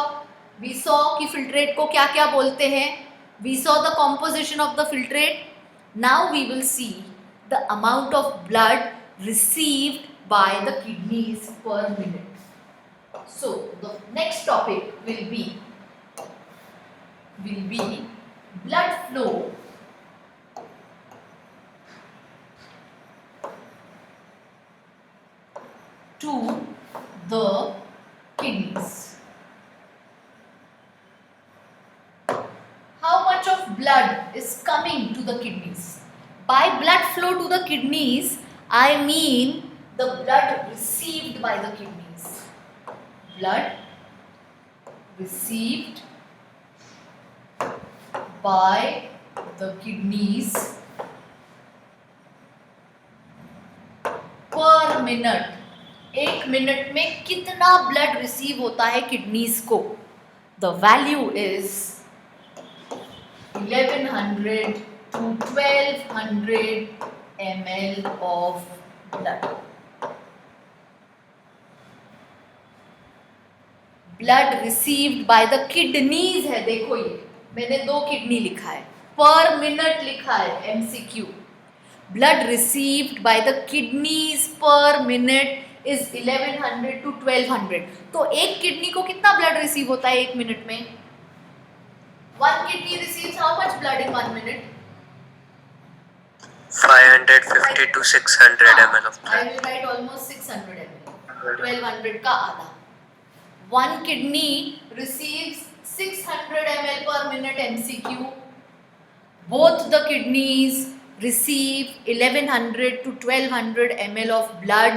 we saw कि filtrate को क्या क्या बोलते हैं, we saw the composition of the filtrate. Now we will see the amount of blood received by the kidneys per minute. So the next topic will be blood flow to the kidneys. How much of blood is coming to the kidneys? By blood flow to the kidneys, I mean the blood received by the kidneys. Blood received by the kidneys per minute. एक minute में कितना blood receive होता है kidneys को? The value is 1100 to 1200 ml of blood. Blood received by the kidneys है, देखो ये मैंने 2 किडनी लिखा है, पर मिनट लिखा है MCQ. Blood received by the kidneys per minute is 1100 to 1200. तो एक किडनी को कितना ब्लड रिसीव होता है एक मिनट में? One kidney receives how much blood in 1 minute? 550 to 600 ml of I blood. will write almost 600 ml. 1200 का आधा. One kidney receives 600 ml per minute MCQ. Both the kidneys receive 1100 to 1200 ml of blood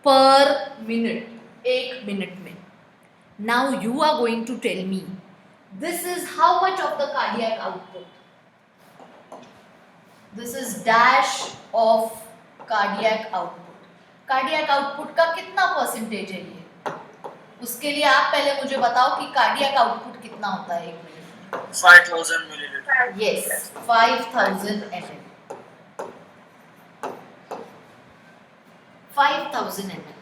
per minute. एक minute में. Now you are going to tell me, this is how much of the cardiac output? This is dash of cardiac output. Cardiac output का कितना percentage है ये? उसके लिए आप पहले मुझे बताओ कि कार्डियक आउटपुट कितना होता है एक मिनट में? 5000 milliliter. Yes, 5000 ml. 5000 ml.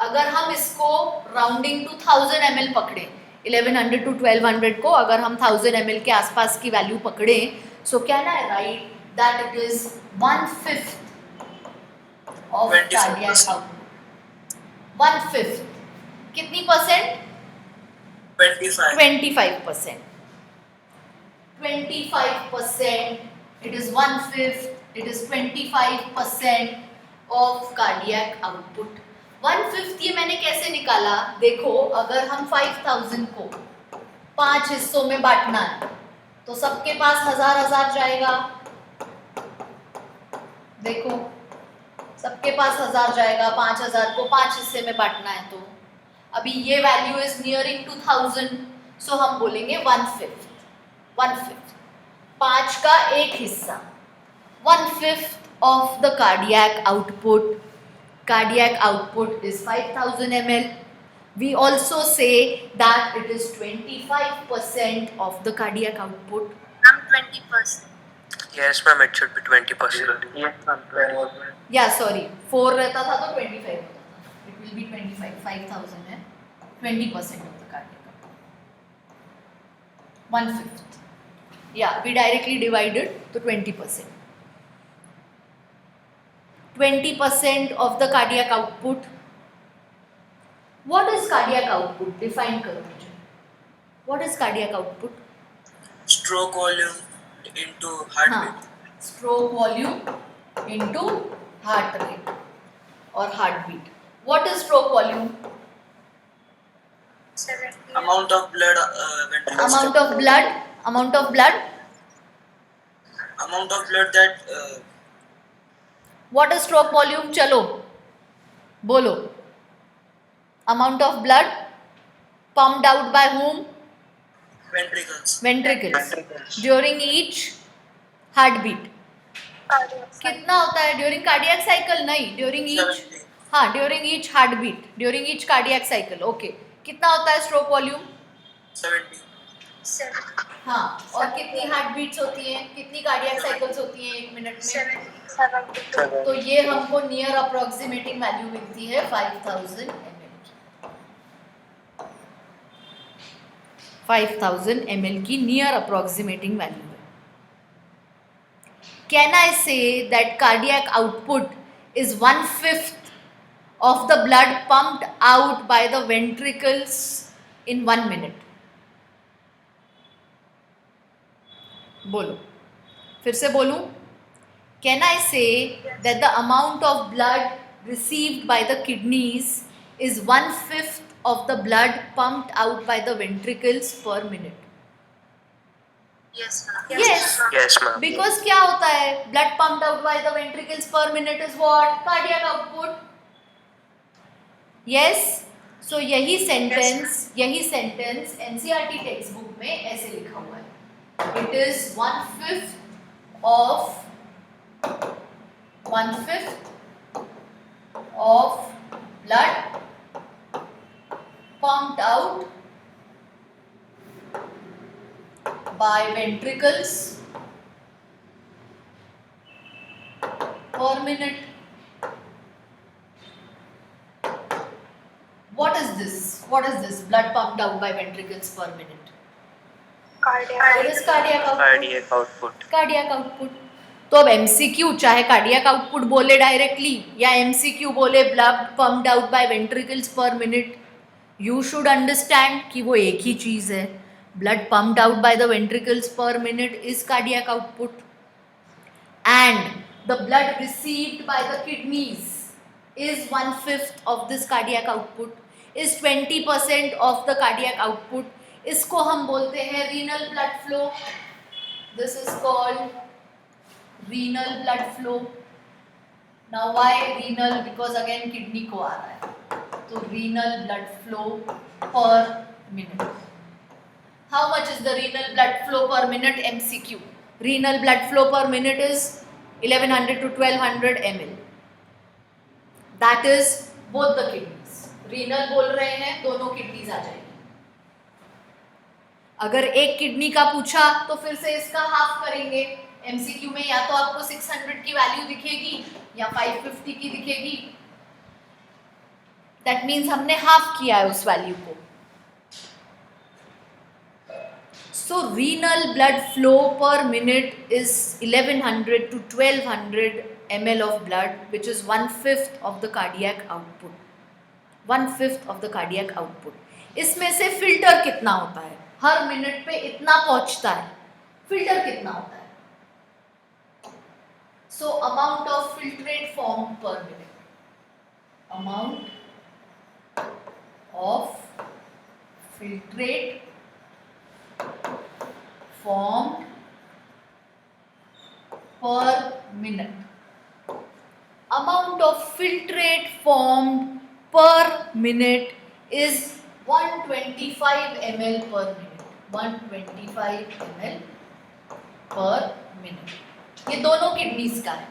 अगर हम इसको राउंडिंग टू 1000 ml पकड़े, 1100 टू 1200 को अगर हम 1000 ml के आसपास की वैल्यू पकड़े, सो क्या ना right that it is 1/5 of cardiac output. 1/5 कितनी percent? 25%. 25%. It is 1/5. It is 25% of cardiac output. 1/5 ये मैंने कैसे निकाला? देखो, अगर हम 5000 को 5 हिस्सों में बांटना है तो सबके पास 1000 जाएगा. देखो, सबके पास 1000 जाएगा. 5000 को 5 हिस्से में बांटना है तो अभी ये वैल्यू इज नियरिंग टू 1000, सो हम बोलेंगे 1/5. 5 का एक हिस्सा, 1/5 of the cardiac output cardiac output is 5000 ml. We also say that it is 25% of the cardiac output. 20%. Yes, ma'am, it should be 20%. Yes, ma'am. 20%. Yeah, sorry, 4 रहता था तो 25 होता था. It will be 25. 5000 है 20% of the cardiac output. 1/5. Yeah, we directly divided to 20%. 20% of the cardiac output. What is cardiac output? Define करो मुझे. What is cardiac output? Stroke volume into heartbeat. Stroke volume into heart rate or heartbeat. What is stroke volume? 70. Amount of blood ventricle. Amount of blood. Amount of blood. Amount of blood that What is stroke volume? चलो बोलो. Amount of blood pumped out by whom? ventricles. Ventricles. Ventricles. During each heartbeat. Cardiac cycle. कितना होता है during cardiac cycle? नहीं, during each. 70. हाँ, during each heartbeat, during each cardiac cycle. Okay, कितना होता है स्ट्रोक वॉल्यूम? 70. 7. हाँ, और कितनी हार्ट बीट्स होती हैं, कितनी कार्डियक साइकिल्स होती हैं एक मिनट में? 72. तो ये हमको नियर अप्रोक्सीमेटिंग वैल्यू मिलती है 5000 ml. 5000 ml की नियर अप्रोक्सीमेटिंग वैल्यू है. Can I say that cardiac output is 1/5 of the blood pumped out by the ventricles in 1 minute? बोलो, फिर से बोलूं. Can I say that the amount of blood received by the kidneys is 1/5 of the blood pumped out by the ventricles per minute? Yes, ma'am. Yes. Yes, ma'am. Because क्या होता है? Blood pumped out by the ventricles per minute is what? Cardiac output. Yes. So यही sentence NCERT text book में ऐसे लिखा हुआ है. It is 1/5 of blood pumped out by ventricles per minute. What is this? Blood pumped out by ventricles per minute. What is cardiac output? Cardiac output. Cardiac output. तो अब MCQ चाहे cardiac output बोले directly या MCQ बोले blood pumped out by ventricles पर minute, you should understand कि वो एक ही चीज़ है. Blood pumped out by the ventricles पर minute is cardiac output and the blood received by the kidneys is 1/5 of this cardiac output, is 20% of the cardiac output. इसको हम बोलते हैं renal blood flow. This is called renal blood flow. Now why renal? Because again kidney को आ रहा है, तो renal blood flow per minute. How much is the renal blood flow per minute? MCQ. Renal blood flow per minute is 1100 to 1200 ml. That is both the kidneys. Renal बोल रहे हैं, दोनों kidneys आ जाएगी. अगर एक किडनी का पूछा तो फिर से इसका हाफ करेंगे. एमसीक्यू में या तो आपको 600 की वैल्यू दिखेगी या 550 की दिखेगी. दैट मीन्स हमने हाफ किया है उस वैल्यू को. So renal blood flow per minute is 1100 to 1200 ml of blood, which is 1/5 of the cardiac output. 1/5 of the cardiac output. इसमें से फिल्टर कितना होता है? हर मिनट पे इतना पहुंचता है. फिल्टर कितना होता है? So amount of filtrate formed per minute. Amount of filtrate formed per minute. Amount of filtrate formed per minute is 125 ml per minute. 125 ml per minute. ये दोनों किडनीज का है.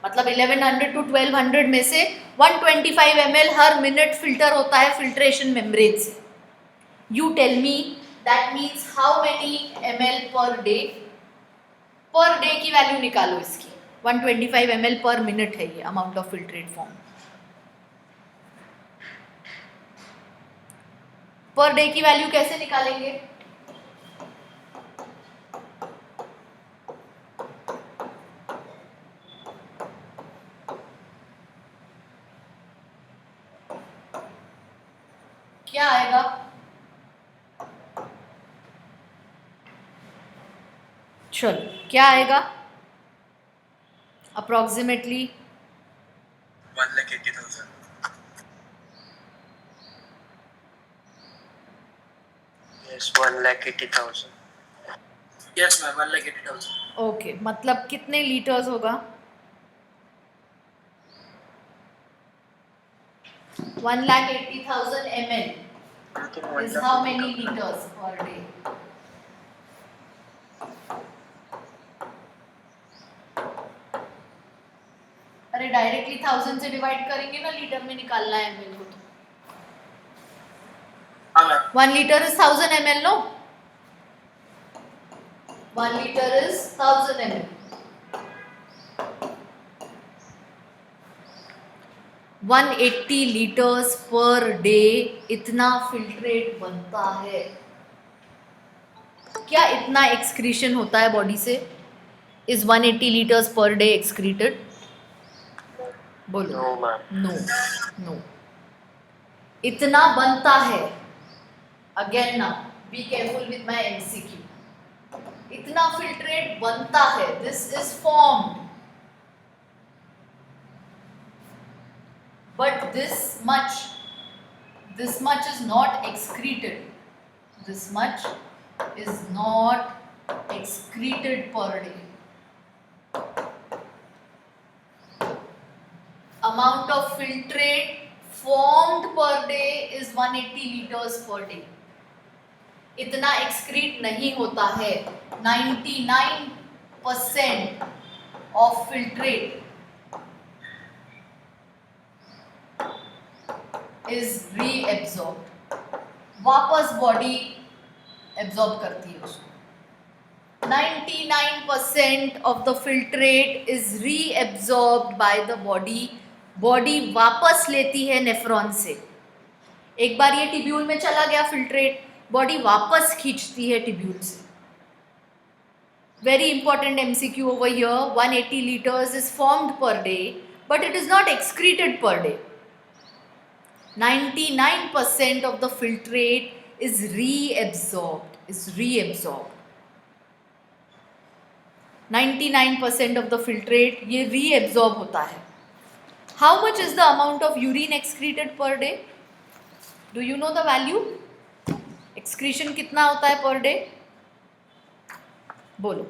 मतलब 1100 टू 1200 में से 125 ml हर मिनट फिल्टर होता है filtration membrane से. You tell me that means how many ml per day? पर डे की वैल्यू निकालो इसकी. 125 ml पर मिनट है ये अमाउंट ऑफ फिल्ट्रेट फॉर्म. पर डे की वैल्यू कैसे निकालेंगे? क्या आएगा? चलो क्या आएगा approximately? 1,80,000. Yes, 1,80,000. Yes, ma'am. 1,80,000. Okay, मतलब कितने लीटर्स होगा? 1,80,000 ml I think is how many liters per day? अरे डायरेक्टली 1000 से डिवाइड करेंगे ना, लीटर में निकालना है ml को तो. हाँ ma'am. 1 liter is 1000 ml, no? 1 liter is 1000 ml. 180 litres per day इतना फिल्ट्रेट बनता है. क्या इतना एक्सक्रीशन होता है बॉडी से? Is 180 litres per day excreted? बोलो. No, ma'am. No no. इतना बनता है. अगेन ना, be careful with my MCQ. इतना फिल्ट्रेट बनता है. This is formed, but this much is not excreted. This much is not excreted per day. Amount of filtrate formed per day is 180 liters per day. इतना excrete नहीं होता है. 99% of filtrate is reabsorbed. वापस body absorb करती है उसको. 99% of the filtrate is reabsorbed by the body. Body वापस लेती है नेफ्रॉन से. एक बार ये टिब्यूल में चला गया फिल्ट्रेट, बॉडी वापस खींचती है टिब्यूल से. Very important MCQ over here. 180 liters is formed per day, but it is not excreted per day. 99% of the filtrate is reabsorbed. 99% of the filtrate ये reabsorb होता है. How much is the amount of urine excreted per day? Do you know the value? Excretion कितना होता है per day? बोलो.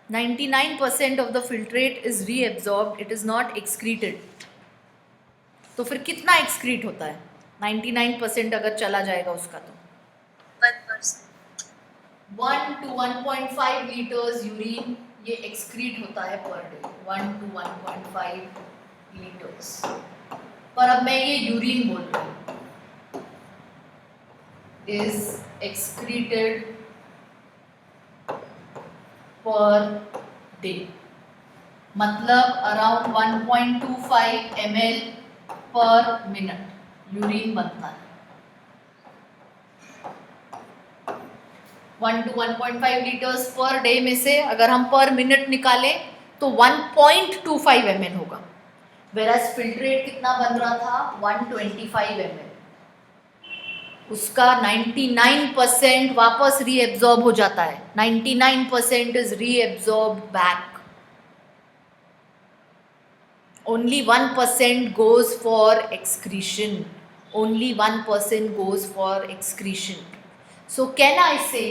%99 of the filtrate is reabsorbed. It is not excreted. तो फिर कितना excrete होता है? 99% अगर चला जाएगा उसका तो 1%. 1 to 1.5 liters यूरिन ये excrete होता है पर डे. 1 to 1.5 liters. पर अब मैं ये यूरिन बोल रही हूँ. is excreted per day. मतलब around 1.25 ml per minute urine बनता है. 1 to 1.5 लीटर्स पर डे में से अगर हम पर मिनट निकालें तो 1.25 ml होगा. वेराज फिल्ट्रेट कितना बन रहा था? 125 ml. उसका 99% वापस रीएब्जॉर्ब हो जाता है. 99% is reabsorbed back. Only 1% goes for excretion. Only 1% goes for excretion. So can I say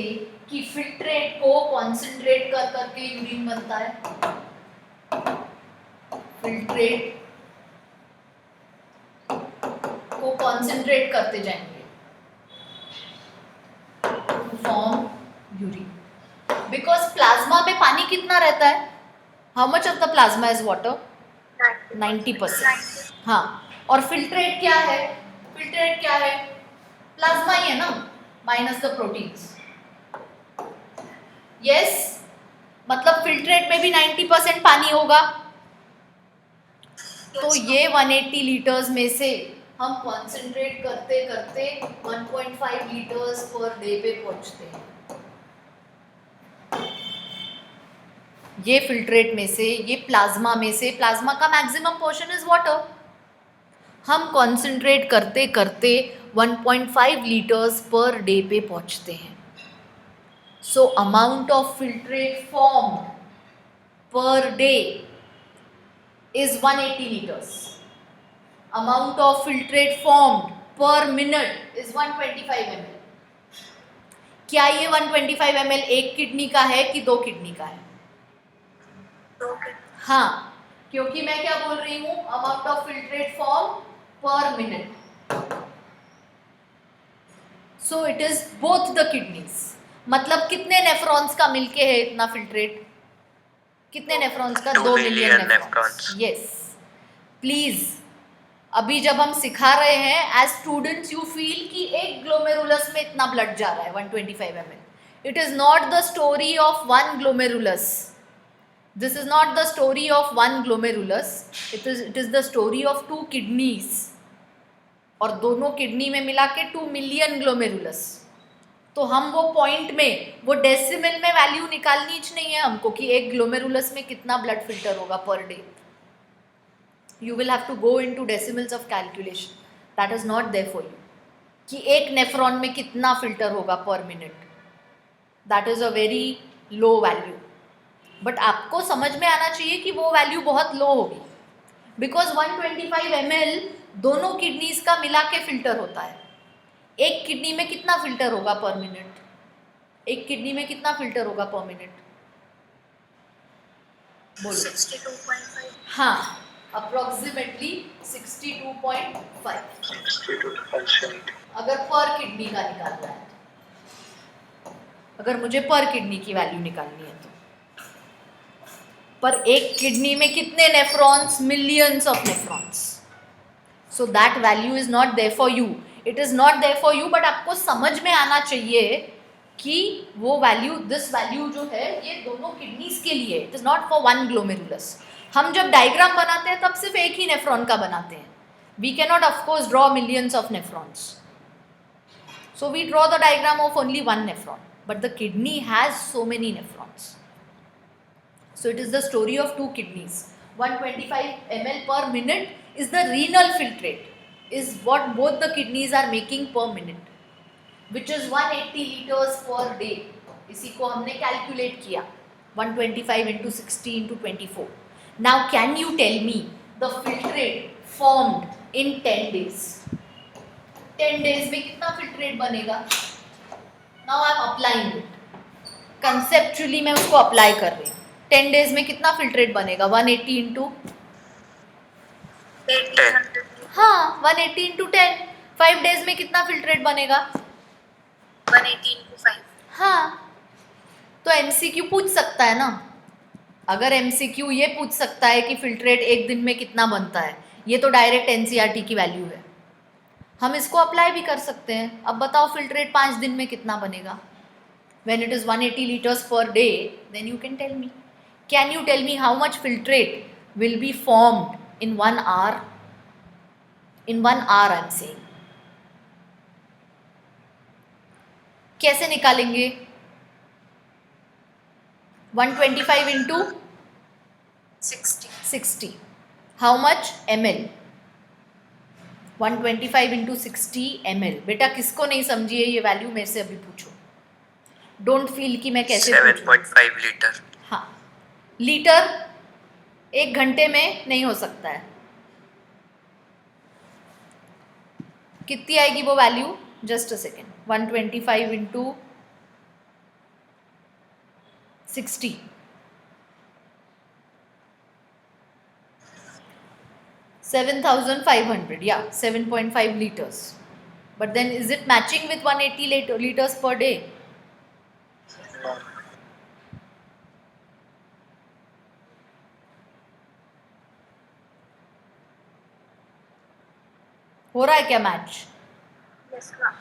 कि फिल्ट्रेट को कॉन्सेंट्रेट कर करके यूरिन बनता है? फिल्ट्रेट को कॉन्सेंट्रेट करते जाएंगे to form urine. Because plasma में पानी कितना रहता है? How much of the plasma is water? 90%। हाँ, और फिल्ट्रेट क्या है? फिल्ट्रेट क्या है? प्लाज्मा ही है ना, माइनस द प्रोटीन्स। यस, मतलब फिल्ट्रेट में भी 90% पानी होगा। तो ये 180 लीटर्स में से हम कॉन्सेंट्रेट करते करते 1.5 लीटर्स पर डे पे पहुंचते हैं। ये फिल्ट्रेट में से, ये प्लाज्मा में से, प्लाज्मा का मैक्सिमम पोर्शन इज वाटर। हम कॉन्सेंट्रेट करते करते 1.5 लीटर्स पर डे पे पहुंचते हैं। सो amount of filtrate form per day is 180 liters. Amount of filtrate formed per minute is 125 ml. क्या ये 125 ml एक किडनी का है कि दो किडनी का है? हाँ, क्योंकि मैं क्या बोल रही हूँ, अमाउंट ऑफ फिल्ट्रेट फॉर्म पर minute. So it is both the kidneys. मतलब कितने नेफ्रॉन्स का मिलके है इतना फिल्ट्रेट? कितने नेफ्रॉन्स का? 2 मिलियन नेफ्रॉन्स। यस, प्लीज अभी जब हम सिखा रहे हैं एज स्टूडेंट्स, यू फील कि एक ग्लोमेरुलस में इतना ब्लड जा रहा है 125 ml। It is not the story of one glomerulus. This is not the story of one glomerulus, it is the story of 2 kidneys, और दोनों किडनी में मिला के 2 मिलियन ग्लोमेरुलस। तो हम वो पॉइंट में, वो डेसिमल में वैल्यू निकालनी ही नहीं है हमको कि एक ग्लोमेरुलस में कितना ब्लड फिल्टर होगा per day. You will have to go into decimals of calculation, that is not there for you कि एक नेफ्रॉन में कितना फिल्टर होगा per minute. That is a very low value. But आपको समझ में आना चाहिए कि वो वैल्यू बहुत लो होगी, बिकॉज 125 ml दोनों किडनीज का मिला के फिल्टर होता है। एक किडनी में कितना फिल्टर होगा पर मिनट? एक किडनी में कितना फिल्टर होगा पर मिनट? बोलो। 62.5। हाँ, अप्रोक्सीमेटली 62.5 अगर पर किडनी का निकालना है, अगर मुझे पर किडनी की वैल्यू निकालनी है तो। पर एक किडनी में कितने nephrons? Millions of nephrons. So that value is not there for you, it is not there for you. But आपको समझ में आना चाहिए कि वो वैल्यू, दिस वैल्यू जो है ये दोनों किडनीज के लिए, it is not for one glomerulus. हम जब डायग्राम बनाते हैं तब सिर्फ एक ही नेफ्रॉन का बनाते हैं। We can not of course draw millions of nephrons, so we draw the diagram of only one nephron, but the kidney has so many nephrons. So it is the story of 2 kidneys. 125 ml per minute is the renal filtrate, is what both the kidneys are making per minute, which is 180 liters per day. इसी को हमने calculate किया 125 into 60 into 24. Now can you tell me the filtrate formed in 10 days? 10 days में कितना filtrate बनेगा? Now I am applying it. Conceptually मैं उसको apply कर रही हूँ। 10 डेज में कितना फिल्ट्रेट बनेगा? 180 इंटू, हाँ 180 इंटू 10। 5 डेज में कितना फिल्ट्रेट बनेगा? 180 into 5। हाँ, तो एमसीक्यू पूछ सकता है ना। अगर एमसीक्यू ये पूछ सकता है कि फिल्ट्रेट एक दिन में कितना बनता है, ये तो डायरेक्ट एनसीईआरटी की वैल्यू है, हम इसको अप्लाई भी कर सकते हैं। अब बताओ फिल्ट्रेट 5 दिन में कितना बनेगा? When it is 180 liters per day, then you can tell me. Can you tell me how much filtrate will be formed in 1 hour? In 1 hour, I'm saying. कैसे निकालेंगे? 125 into 60. How much ml? 125 into 60 ml. बेटा किसको नहीं समझी है ये value, मेरे से अभी पूछो। डोंट फील कि मैं कैसे 7.5 लीटर। हाँ, लीटर 1 घंटे में नहीं हो सकता है। कितनी आएगी वो value? Just a second. 125 into 60, 7,500, yeah, 7.5 liters. But then is it matching with 180 liters per day? No. हो रहा है क्या मैच? Yes, ma'am.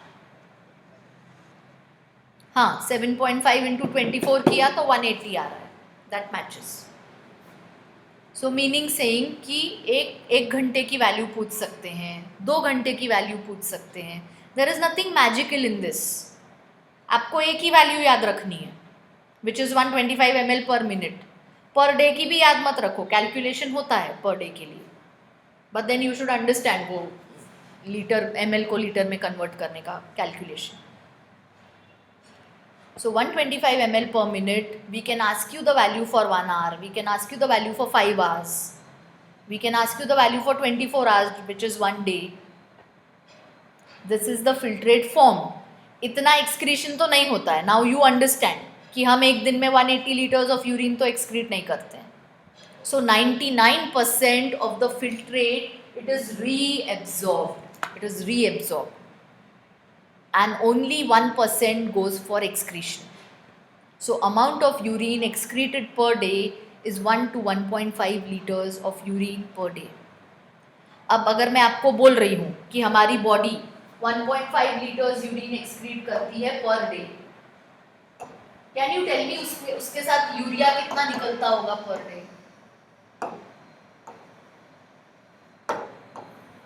हाँ, 7.5 इंटू 24 किया तो 180 आ रहा है. That matches. So meaning saying कि एक घंटे की वैल्यू पूछ सकते हैं, 2 घंटे की वैल्यू पूछ सकते हैं. There is nothing magical in this. आपको एक ही वैल्यू याद रखनी है, विच इज़ 125 ml पर मिनट. पर डे की भी याद मत रखो, कैलकुलेशन होता है पर डे के लिए, but then you should understand वो लीटर ml को लीटर में कन्वर्ट करने का calculation. So 125 ml per minute, we can ask you the value for 1 hour, we can ask you the value for 5 hours, we can ask you the value for 24 hours, which is 1 day. This is the filtrate form. इतना excretion तो नहीं होता है. Now you understand कि हम एक दिन में 180 liters of urine तो excrete नहीं करते हैं. So 99% of the filtrate, it is reabsorbed. It is reabsorbed. And only 1% goes for excretion. So amount of urine excreted per day is 1 to 1.5 liters of urine per day. अब अगर मैं आपको बोल रही हूँ कि हमारी बॉडी 1.5 liters यूरिन एक्सक्रीट करती है per day, can you tell me उसके साथ यूरिया कितना निकलता होगा पर डे?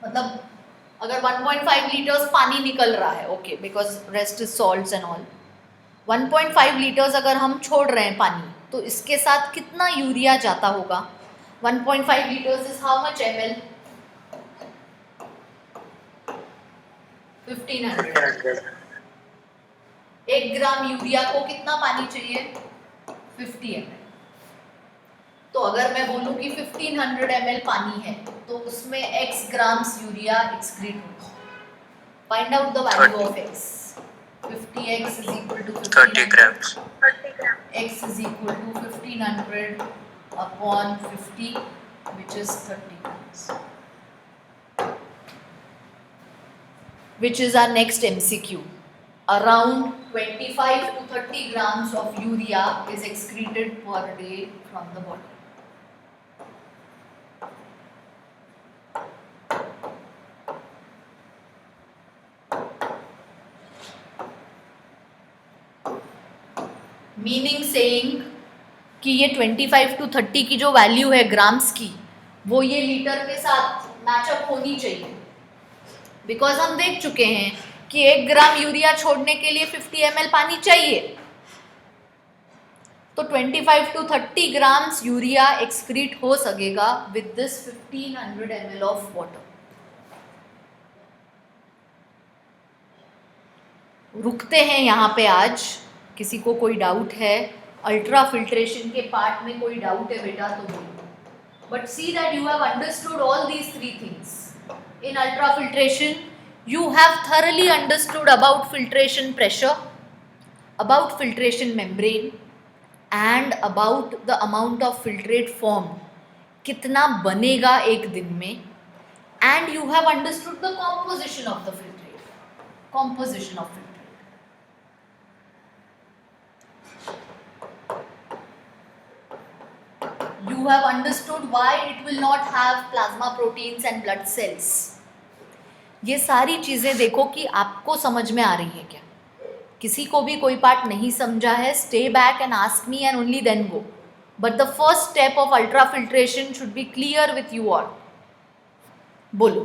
मतलब अगर 1.5 लीटर्स पानी निकल रहा है, okay, because rest is salts and all, 1.5 litres अगर हम छोड़ रहे हैं पानी, तो इसके साथ कितना यूरिया जाता होगा? 1.5 litres is how much ml? 1500. 1 gram urea को कितना पानी चाहिए? 50 ml. तो अगर मैं बोलूँ कि 1500 ml पानी है, तो उसमें x ग्राम्स यूरिया एक्सक्रीट होगा. Find out the value of x. 50x is equal to 30 grams. 30 grams. x is equal to 1500 upon 50, which is 30 grams. Which is our next MCQ. Around 25 to 30 grams of urea is excreted per day from the body. Meaning saying कि ये 25 to 30 की जो value है grams की, वो ये litre के साथ मैचअप होनी चाहिए. बिकॉज हम देख चुके हैं कि 1 ग्राम यूरिया छोड़ने के लिए 50 ml पानी चाहिए. तो 25 to 30 ग्राम्स यूरिया एक्सक्रीट हो सकेगा with this 1500 ml of water. रुकते हैं यहाँ पे आज. किसी को कोई डाउट है? अल्ट्रा फिल्ट्रेशन के पार्ट में कोई डाउट है बेटा तो बोलो. But see that you have understood all these 3 things. In ultrafiltration, you have thoroughly understood about filtration pressure, about filtration membrane, and about the amount of filtrate formed. कितना बनेगा एक दिन में, and you have understood the composition of the filtrate. Composition of filtrate. You have understood why it will not have plasma proteins and blood cells. ये सारी चीज़ें देखो कि आपको समझ में आ रही है क्या. किसी को भी कोई पार्ट नहीं समझा है, stay back and ask me and only then go. But the first step of ultrafiltration should be clear with you all. बोलो.